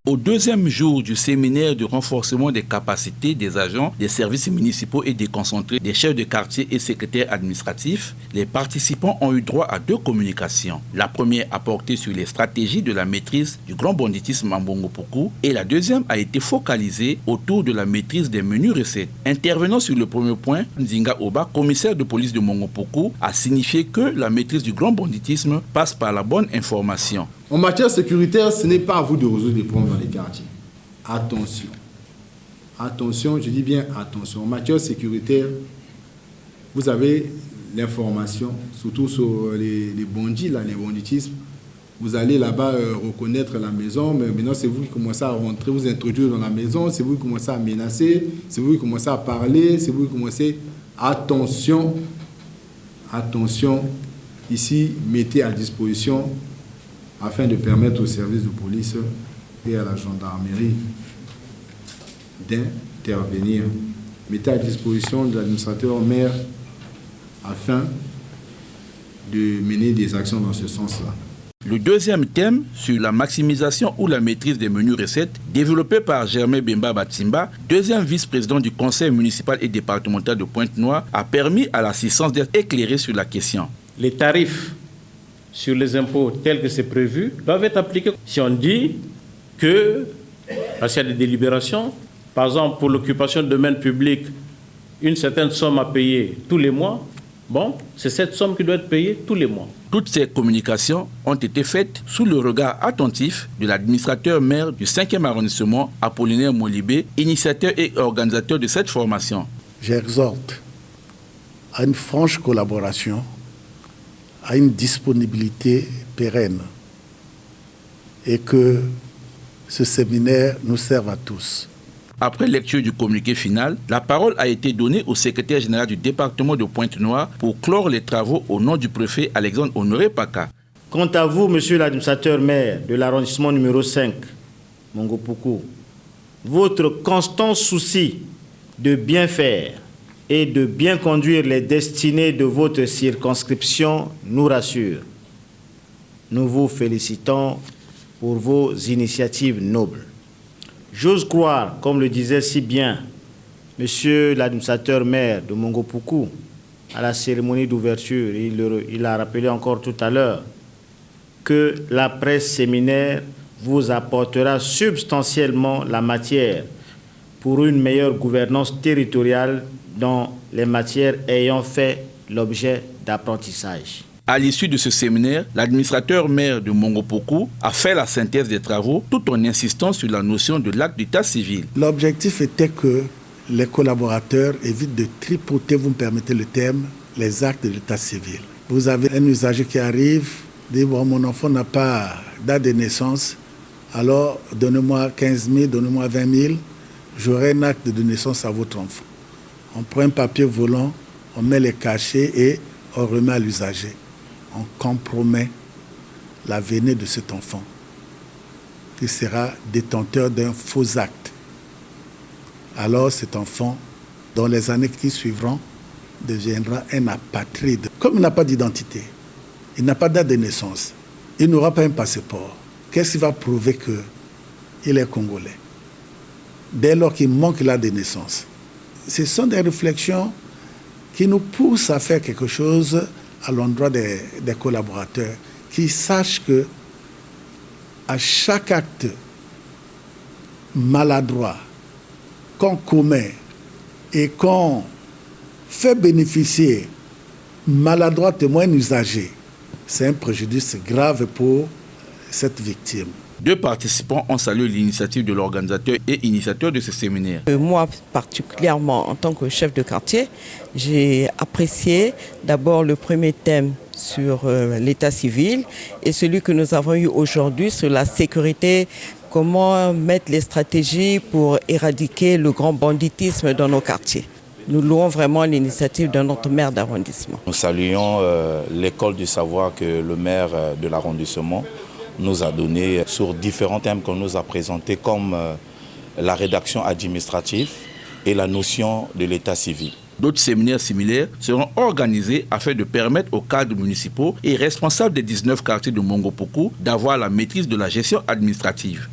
Au deuxième jour du séminaire de renforcement des capacités des agents des services municipaux et déconcentrés des chefs de quartier et secrétaires administratifs, les participants ont eu droit à 2 communications. La première a porté sur les stratégies de la maîtrise du grand banditisme en Mongopoku et la deuxième a été focalisée autour de la maîtrise des menus recettes. Intervenant sur le premier point, Nzinga Oba, commissaire de police de Mongopoku, a signifié que la maîtrise du grand banditisme passe par la bonne information. En matière sécuritaire, ce n'est pas à vous de résoudre les problèmes dans les quartiers. Attention. Attention, je dis bien attention. En matière sécuritaire, vous avez l'information, surtout sur les bandits, les banditismes. Vous allez là-bas reconnaître la maison, mais maintenant c'est vous qui commencez à rentrer, vous introduire dans la maison, c'est vous qui commencez à menacer, c'est vous qui commencez à parler, c'est vous qui commencez... Attention, attention. Ici, mettez à disposition afin de permettre aux services de police et à la gendarmerie d'intervenir. Mettez à disposition de l'administrateur maire afin de mener des actions dans ce sens-là. Le deuxième thème, sur la maximisation ou la maîtrise des menus recettes, développé par Germain Bemba Batimba, deuxième vice-président du conseil municipal et départemental de Pointe-Noire, a permis à l'assistance d'être éclairé sur la question. Les tarifs sur les impôts tels que c'est prévu doivent être appliqués. Si on dit que, parce qu'il y a des délibérations, par exemple pour l'occupation de domaine public, une certaine somme à payer tous les mois, bon, c'est cette somme qui doit être payée tous les mois. Toutes ces communications ont été faites sous le regard attentif de l'administrateur maire du 5e arrondissement, Apollinaire Molibé, initiateur et organisateur de cette formation. J'exhorte à une franche collaboration, à une disponibilité pérenne et que ce séminaire nous serve à tous. Après lecture du communiqué final, la parole a été donnée au secrétaire général du département de Pointe-Noire pour clore les travaux au nom du préfet Alexandre Honoré Paka. Quant à vous, monsieur l'administrateur maire de l'arrondissement numéro 5, Mongopoku, votre constant souci de bien faire et de bien conduire les destinées de votre circonscription nous rassure. Nous vous félicitons pour vos initiatives nobles. J'ose croire, comme le disait si bien monsieur l'administrateur maire de Mongopoku à la cérémonie d'ouverture, il a rappelé encore tout à l'heure, que la presse séminaire vous apportera substantiellement la matière pour une meilleure gouvernance territoriale dans les matières ayant fait l'objet d'apprentissage. À l'issue de ce séminaire, l'administrateur maire de Mongopoku a fait la synthèse des travaux tout en insistant sur la notion de l'acte d'état civil. L'objectif était que les collaborateurs évitent de tripoter, vous me permettez le terme, les actes de l'état civil. Vous avez un usager qui arrive, dit bon, mon enfant n'a pas date de naissance, alors donnez-moi 15 000, donnez-moi 20 000, j'aurai un acte de naissance à votre enfant. On prend un papier volant, on met les cachets et on remet à l'usager. On compromet l'avenir de cet enfant qui sera détenteur d'un faux acte. Alors cet enfant, dans les années qui suivront, deviendra un apatride. Comme il n'a pas d'identité, il n'a pas de date de naissance, il n'aura pas un passeport. Qu'est-ce qui va prouver qu'il est congolais dès lors qu'il manque la de naissance? Ce sont des réflexions qui nous poussent à faire quelque chose à l'endroit des collaborateurs, qui sachent que à chaque acte maladroit qu'on commet et qu'on fait bénéficier maladroitement un usager, c'est un préjudice grave pour cette victime. 2 participants ont salué l'initiative de l'organisateur et initiateur de ce séminaire. Moi, particulièrement en tant que chef de quartier, j'ai apprécié d'abord le premier thème sur l'état civil et celui que nous avons eu aujourd'hui sur la sécurité, comment mettre les stratégies pour éradiquer le grand banditisme dans nos quartiers. Nous louons vraiment l'initiative de notre maire d'arrondissement. Nous saluons l'école du savoir que le maire de l'arrondissement nous a donné sur différents thèmes qu'on nous a présentés comme la rédaction administrative et la notion de l'état civil. D'autres séminaires similaires seront organisés afin de permettre aux cadres municipaux et responsables des 19 quartiers de Mongopoku d'avoir la maîtrise de la gestion administrative.